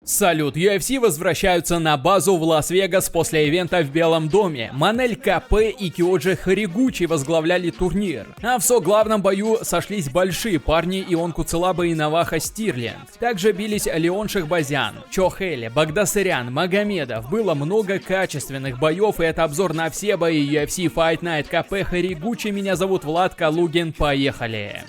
Салют, UFC возвращаются на базу в Лас-Вегас после ивента в Белом доме. Манель Капе и Киоджи Хоригучи возглавляли турнир. А в соглавном бою сошлись большие парни Ион Куцелаба и Наваха Стирлинг. Также бились Леон Шахбазян, Чохели, Багдасарян, Магомедов. Было много качественных боев, и это обзор на все бои UFC Fight Night Капе Хоригучи. Меня зовут Влад Калугин, поехали!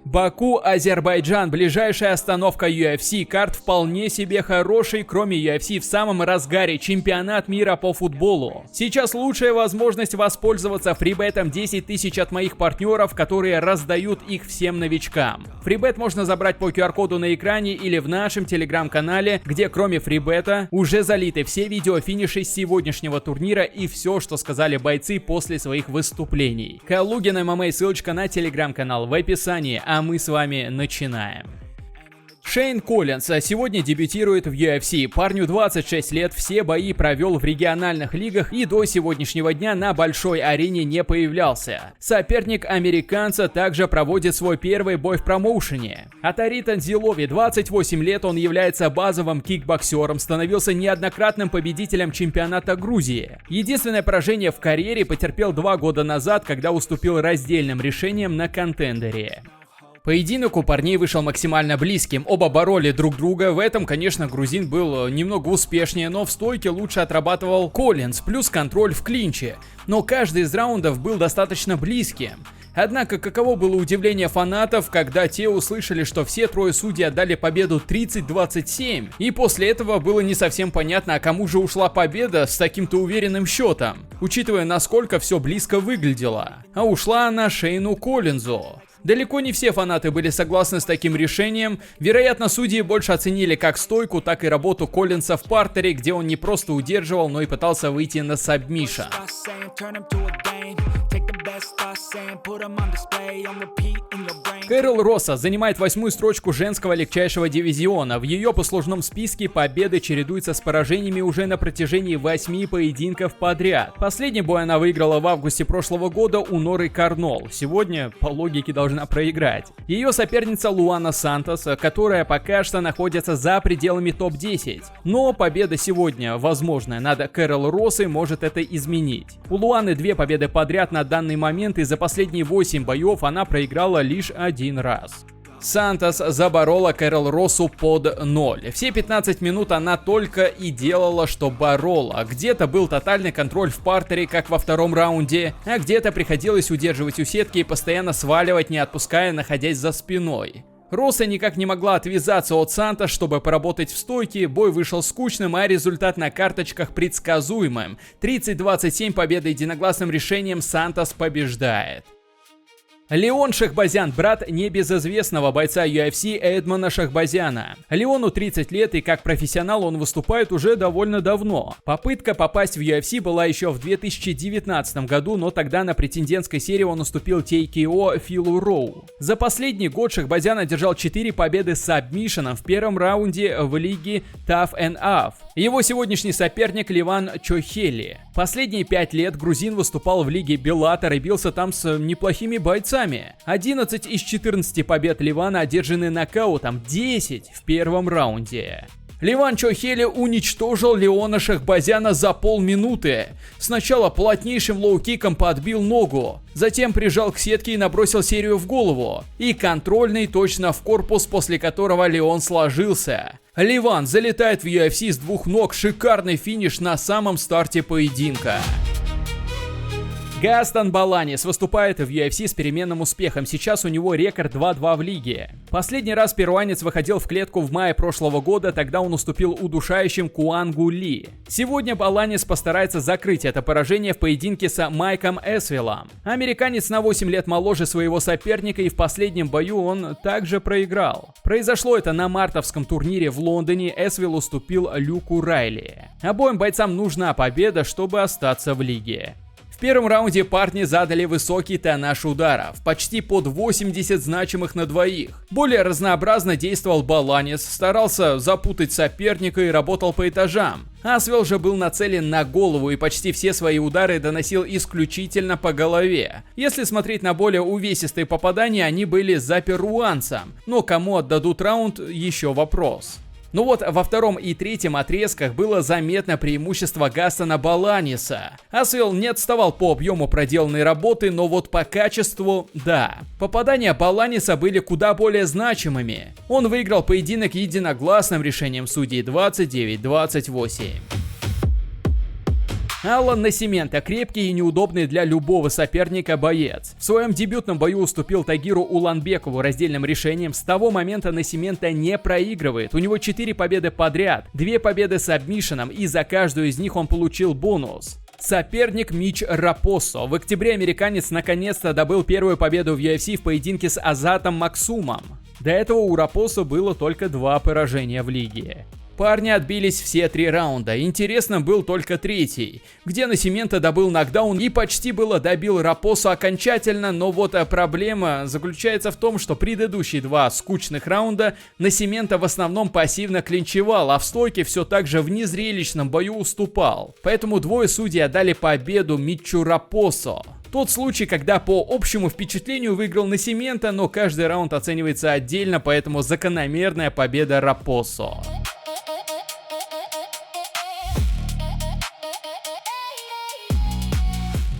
Баку, Азербайджан, ближайшая остановка UFC. Карт вполне себе хороший, кроме UFC в самом разгаре чемпионат мира по футболу. Сейчас лучшая возможность воспользоваться фрибетом 10 тысяч от моих партнеров, которые раздают их всем новичкам. Фрибет можно забрать по QR-коду на экране или в нашем телеграм-канале, где кроме фрибета уже залиты все видеофиниши сегодняшнего турнира и все, что сказали бойцы после своих выступлений. Калугин ММА, ссылочка на телеграм-канал в описании. А мы с вами начинаем. Шейн Коллинс сегодня дебютирует в UFC. Парню 26 лет, все бои провел в региональных лигах и до сегодняшнего дня на большой арене не появлялся. Соперник американца также проводит свой первый бой в промоушене. Атари Танзилови, 28 лет, он является базовым кикбоксером, становился неоднократным победителем чемпионата Грузии. Единственное поражение в карьере потерпел 2 года назад, когда уступил раздельным решением на контендере. Поединок у парней вышел максимально близким, оба бороли друг друга, в этом, конечно, грузин был немного успешнее, но в стойке лучше отрабатывал Коллинс, плюс контроль в клинче, но каждый из раундов был достаточно близким. Однако, каково было удивление фанатов, когда те услышали, что все трое судей отдали победу 30-27, и после этого было не совсем понятно, а кому же ушла победа с таким-то уверенным счетом, учитывая, насколько все близко выглядело. А ушла она Шейну Коллинзу. Далеко не все фанаты были согласны с таким решением. Вероятно, судьи больше оценили как стойку, так и работу Коллинса в партере, где он не просто удерживал, но и пытался выйти на сабмишн. Кэрол Росса занимает 8-ю строчку женского легчайшего дивизиона. В ее послужном списке победы чередуются с поражениями уже на протяжении 8 поединков подряд. Последний бой она выиграла в августе прошлого года у Норы Карнол. Сегодня, по логике, должна проиграть. Ее соперница Луана Сантос, которая пока что находится за пределами топ-10. Но победа сегодня, возможная над Кэрол Россой, может это изменить. У Луаны 2 победы подряд на данный момент, и за последние 8 боев она проиграла лишь 1 раз. Сантос заборола Кэрол Россу под 0. Все 15 минут она только и делала, что борола. Где-то был тотальный контроль в партере, как во втором раунде, а где-то приходилось удерживать у сетки и постоянно сваливать, не отпуская, находясь за спиной. Росса никак не могла отвязаться от Сантос, чтобы поработать в стойке, бой вышел скучным, а результат на карточках предсказуемым. 30-27 победа единогласным решением, Сантос побеждает. Леон Шахбазян, брат небезызвестного бойца UFC Эдмона Шахбазяна. Леону 30 лет, и как профессионал он выступает уже довольно давно. Попытка попасть в UFC была еще в 2019 году, но тогда на претендентской серии он уступил TKO Филу Роу. За последний год Шахбазян одержал 4 победы с сабмишеном в первом раунде в лиге Tough and Off. Его сегодняшний соперник Ливан Чохели. Последние 5 лет грузин выступал в лиге Беллатор и бился там с неплохими бойцами. 11 из 14 побед Ливана одержаны нокаутом, 10 в первом раунде. Ливан Чохели уничтожил Леона Шахбазяна за полминуты. Сначала плотнейшим лоу-киком подбил ногу, затем прижал к сетке и набросил серию в голову. И контрольный точно в корпус, после которого Леон сложился. Ливан залетает в UFC с 2 ног, шикарный финиш на самом старте поединка. Гастон Баланис выступает в UFC с переменным успехом. Сейчас у него рекорд 2-2 в лиге. Последний раз перуанец выходил в клетку в мае прошлого года, тогда он уступил удушающим Куангу Ли. Сегодня Баланис постарается закрыть это поражение в поединке с Майком Эсвиллом. Американец на 8 лет моложе своего соперника, и в последнем бою он также проиграл. Произошло это на мартовском турнире в Лондоне, Эсвилл уступил Люку Райли. Обоим бойцам нужна победа, чтобы остаться в лиге. В первом раунде парни задали высокий тоннаж ударов, почти под 80 значимых на двоих. Более разнообразно действовал Баланис, старался запутать соперника и работал по этажам. Асвелл же был нацелен на голову и почти все свои удары доносил исключительно по голове. Если смотреть на более увесистые попадания, они были за перуанцем, но кому отдадут раунд — еще вопрос. Но вот во втором и третьем отрезках было заметно преимущество Гастона Баланиса. Асвелл не отставал по объему проделанной работы, но вот по качеству – да. Попадания Баланиса были куда более значимыми. Он выиграл поединок единогласным решением судей 29-28. Алан Насимента – крепкий и неудобный для любого соперника боец. В своем дебютном бою уступил Тагиру Уланбекову раздельным решением. С того момента Насимента не проигрывает. У него 4 победы подряд, 2 победы с сабмишеном, и за каждую из них он получил бонус. Соперник Мич Рапоссо. В октябре американец наконец-то добыл первую победу в UFC в поединке с Азатом Максумом. До этого у Рапоссо было только 2 поражения в лиге. Парни отбились все 3 раунда. Интересным был только третий, где Насимента добыл нокдаун и почти было добил Рапоссо окончательно, но вот проблема заключается в том, что предыдущие 2 скучных раунда Насимента в основном пассивно клинчевал, а в стойке все так же в незрелищном бою уступал. Поэтому 2 судей отдали победу Митчу Рапоссо. Тот случай, когда по общему впечатлению выиграл Насимента, но каждый раунд оценивается отдельно, поэтому закономерная победа Рапоссо.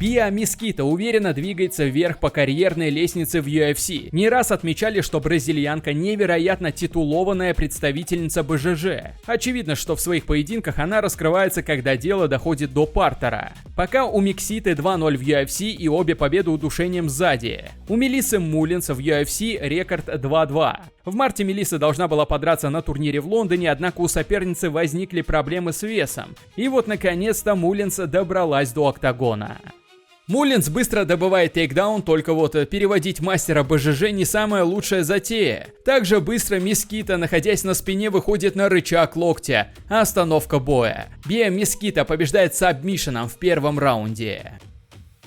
Биа Мескита уверенно двигается вверх по карьерной лестнице в UFC. Не раз отмечали, что бразильянка невероятно титулованная представительница БЖЖ. Очевидно, что в своих поединках она раскрывается, когда дело доходит до партера. Пока у Мекситы 2-0 в UFC и обе победы удушением сзади. У Мелиссы Муллинс в UFC рекорд 2-2. В марте Мелисса должна была подраться на турнире в Лондоне, однако у соперницы возникли проблемы с весом. И вот наконец-то Муллинс добралась до октагона. Муллинс быстро добывает тейкдаун, только вот переводить мастера БЖЖ не самая лучшая затея. Также быстро Мескита, находясь на спине, выходит на рычаг локтя. Остановка боя. Биа Мескита побеждает сабмишеном в первом раунде.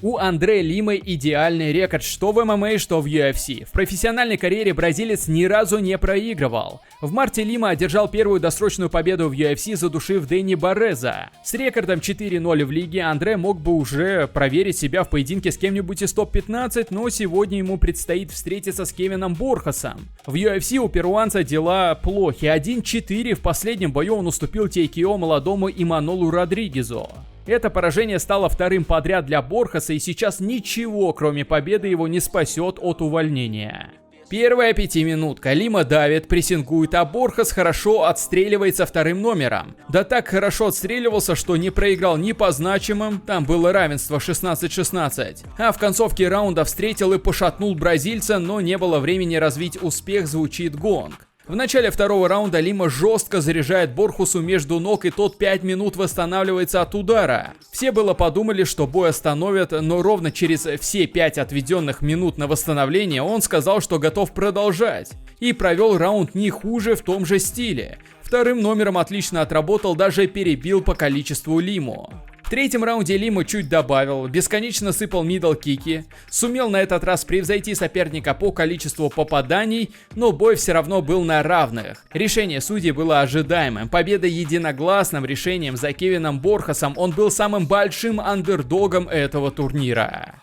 У Андре Лимы идеальный рекорд что в ММА, что в UFC. В профессиональной карьере бразилец ни разу не проигрывал. В марте Лима одержал первую досрочную победу в UFC, задушив Дэнни Борреза. С рекордом 4-0 в лиге Андре мог бы уже проверить себя в поединке с кем-нибудь из топ-15, но сегодня ему предстоит встретиться с Кевином Борхасом. В UFC у перуанца дела плохи. 1-4 в последнем бою он уступил TKO молодому Иманолу Родригезу. Это поражение стало вторым подряд для Борхаса, и сейчас ничего, кроме победы, его не спасет от увольнения. Первая 5-минутка. Лима давит, прессингует, а Борхас хорошо отстреливается вторым номером. Да так хорошо отстреливался, что не проиграл ни по значимым, там было равенство 16-16. А в концовке раунда встретил и пошатнул бразильца, но не было времени развить успех, звучит гонг. В начале второго раунда Лима жестко заряжает Борхусу между ног, и тот 5 минут восстанавливается от удара. Все было подумали, что бой остановят, но ровно через все 5 отведенных минут на восстановление он сказал, что готов продолжать. И провел раунд не хуже в том же стиле. Вторым номером отлично отработал, даже перебил по количеству Лиму. В третьем раунде Лима чуть добавил, бесконечно сыпал мидл-кики, сумел на этот раз превзойти соперника по количеству попаданий, но бой все равно был на равных. Решение судей было ожидаемым, победа единогласным решением за Кевином Борхасом, он был самым большим андердогом этого турнира.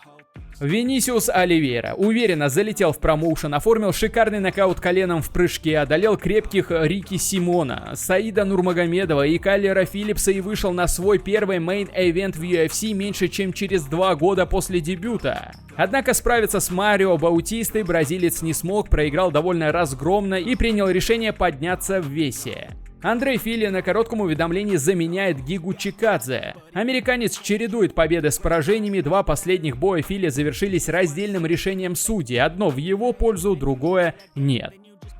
Винисиус Оливейра уверенно залетел в промоушен, оформил шикарный нокаут коленом в прыжке, одолел крепких Рики Симона, Саида Нурмагомедова и Кайлера Филлипса и вышел на свой первый мейн-эвент в UFC меньше чем через 2 года после дебюта. Однако справиться с Марио Баутистой бразилец не смог, проиграл довольно разгромно и принял решение подняться в весе. Андрей Фили на коротком уведомлении заменяет Гигу Чикадзе. Американец чередует победы с поражениями, 2 последних боя Фили завершились раздельным решением судей, одно в его пользу, другое нет.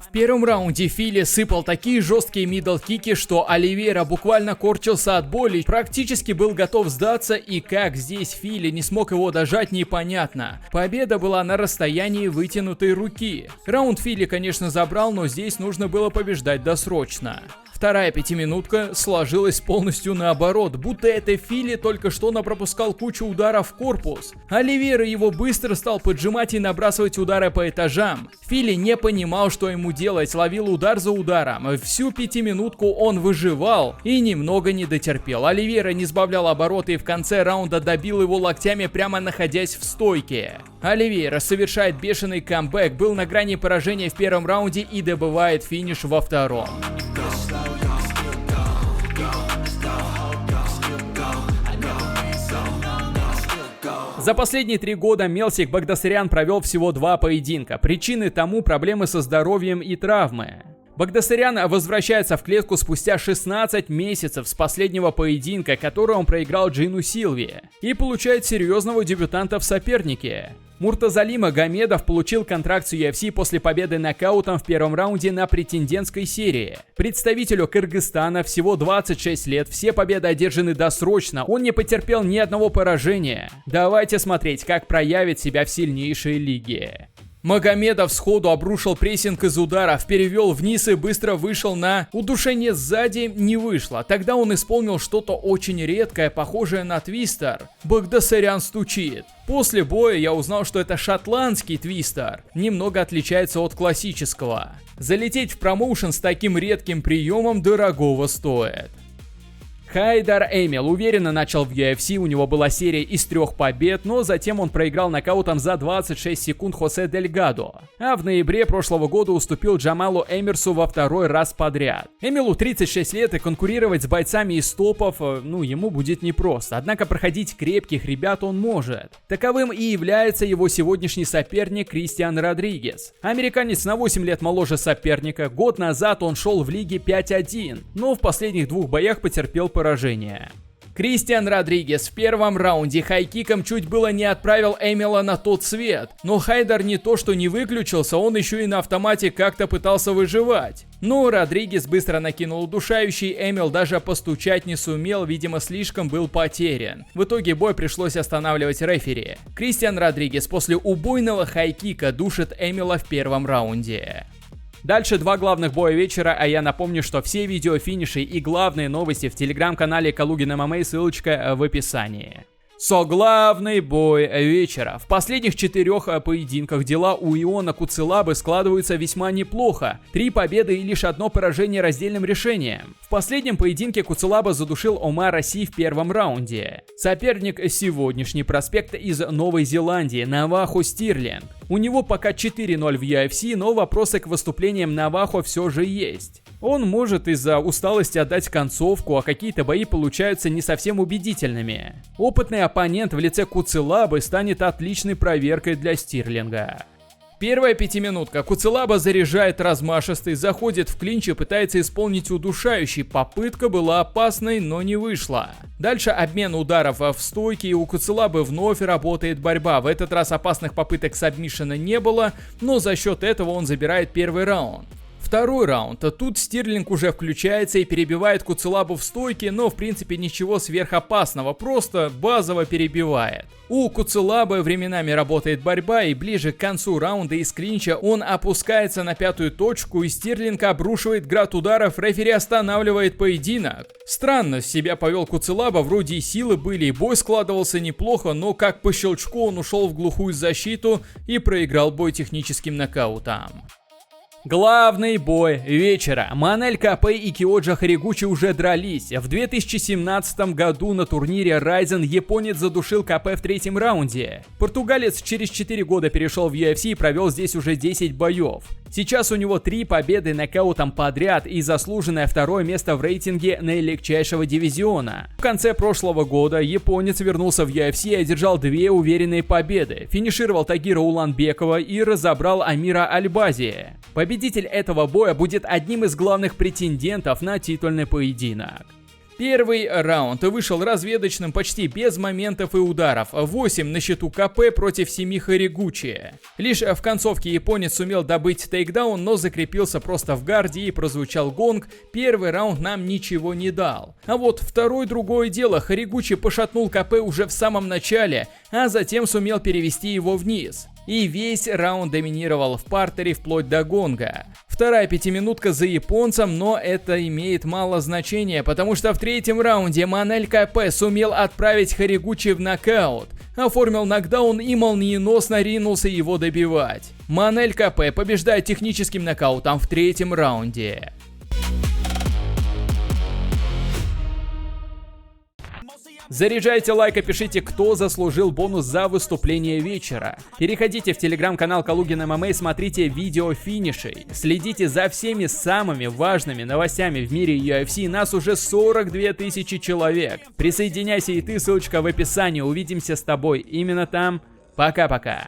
В первом раунде Фили сыпал такие жесткие мидл-кики, что Оливейра буквально корчился от боли, практически был готов сдаться, и как здесь Фили не смог его дожать, непонятно. Победа была на расстоянии вытянутой руки. Раунд Фили, конечно, забрал, но здесь нужно было побеждать досрочно. Вторая 5-минутка сложилась полностью наоборот, будто это Фили только что напропускал кучу ударов в корпус. Оливейра его быстро стал поджимать и набрасывать удары по этажам. Фили не понимал, что ему делать, ловил удар за ударом. Всю 5-минутку он выживал и немного не дотерпел. Оливейра не сбавлял обороты и в конце раунда добил его локтями, прямо находясь в стойке. Оливейра совершает бешеный камбэк, был на грани поражения в первом раунде и добывает финиш во втором. Slow За последние 3 года Мелсик Багдасарян провел всего 2 поединка. Причины тому проблемы со здоровьем и травмы. Багдасарян возвращается в клетку спустя 16 месяцев с последнего поединка, который он проиграл Джину Силве, и получает серьезного дебютанта в сопернике. Муртазали Магомедов получил контракт с UFC после победы нокаутом в первом раунде на претендентской серии. Представителю Кыргызстана всего 26 лет, все победы одержаны досрочно, он не потерпел ни одного поражения. Давайте смотреть, как проявит себя в сильнейшей лиге. Магомедов сходу обрушил прессинг из ударов, перевел вниз и быстро вышел на удушение сзади, не вышло. Тогда он исполнил что-то очень редкое, похожее на твистер. Багдасарян стучит. После боя я узнал, что это шотландский твистер, немного отличается от классического. Залететь в промоушен с таким редким приемом дорогого стоит. Хайдар Эмил уверенно начал в UFC, у него была серия из 3 побед, но затем он проиграл нокаутом за 26 секунд Хосе Дельгадо, а в ноябре прошлого года уступил Джамалу Эмирсу во 2-й раз подряд. Эмилу 36 лет, и конкурировать с бойцами из топов, ему будет непросто, однако проходить крепких ребят он может. Таковым и является его сегодняшний соперник Кристиан Родригес. Американец на 8 лет моложе соперника, год назад он шел в лиге 5-1, но в последних 2 боях потерпел поражение. Кристиан Родригес в первом раунде хайкиком чуть было не отправил Эмила на тот свет, но Хайдар не то что не выключился, он еще и на автомате как-то пытался выживать. Но Родригес быстро накинул удушающий, Эмил даже постучать не сумел, видимо слишком был потерян. В итоге бой пришлось останавливать рефери. Кристиан Родригес после убойного хайкика душит Эмила в первом раунде. Дальше 2 главных боя вечера, а я напомню, что все видео, финиши и главные новости в телеграм-канале Калугин ММА, ссылочка в описании. Главный бой вечера. В последних 4 поединках дела у Иона Куцелабы складываются весьма неплохо. 3 победы и лишь 1 поражение раздельным решением. В последнем поединке Куцелаба задушил Омара Си в первом раунде. Соперник сегодняшний проспект из Новой Зеландии Навахо Стирлинг. У него пока 4-0 в UFC, но вопросы к выступлениям Навахо все же есть. Он может из-за усталости отдать концовку, а какие-то бои получаются не совсем убедительными. Опытный оппонент в лице Куцелабы станет отличной проверкой для Стирлинга. Первая 5-минутка. Куцелаба заряжает размашистый, заходит в клинч и пытается исполнить удушающий. Попытка была опасной, но не вышла. Дальше обмен ударов в стойке, и у Куцелабы вновь работает борьба. В этот раз опасных попыток сабмишена не было, но за счет этого он забирает первый раунд. Второй раунд. Тут Стирлинг уже включается и перебивает Куцелабу в стойке, но в принципе ничего сверхопасного, просто базово перебивает. У Куцелабы временами работает борьба, и ближе к концу раунда из клинча он опускается на 5-ю точку, и Стирлинг обрушивает град ударов, рефери останавливает поединок. Странно себя повел Куцелаба, вроде и силы были, и бой складывался неплохо, но как по щелчку он ушел в глухую защиту и проиграл бой техническим нокаутом. Главный бой вечера. Манель Капе и Киоджи Хоригучи уже дрались. В 2017 году на турнире Ryzen японец задушил Капе в 3-м раунде. Португалец через 4 года перешел в UFC и провел здесь уже 10 боев. Сейчас у него 3 победы нокаутом подряд и заслуженное 2-е место в рейтинге наилегчайшего дивизиона. В конце прошлого года японец вернулся в UFC и одержал 2 уверенные победы. Финишировал Тагира Уланбекова и разобрал Амира Альбази. Победитель этого боя будет одним из главных претендентов на титульный поединок. Первый раунд вышел разведочным почти без моментов и ударов. 8 на счету КП против 7 Хоригучи. Лишь в концовке японец сумел добыть тейкдаун, но закрепился просто в гарде и прозвучал гонг. Первый раунд нам ничего не дал. А вот второй другое дело. Хоригучи пошатнул КП уже в самом начале, а затем сумел перевести его вниз. И весь раунд доминировал в партере вплоть до гонга. Вторая 5-минутка за японцем, но это имеет мало значения, потому что в 3-м раунде Манель Капе сумел отправить Хоригучи в нокаут, оформил нокдаун и молниеносно ринулся его добивать. Манель Капе побеждает техническим нокаутом в 3-м раунде. Заряжайте лайк и пишите, кто заслужил бонус за выступление вечера. Переходите в телеграм-канал Калугин ММА и смотрите видео финишей. Следите за всеми самыми важными новостями в мире UFC. Нас уже 42 тысячи человек. Присоединяйся и ты, ссылочка в описании. Увидимся с тобой именно там. Пока-пока.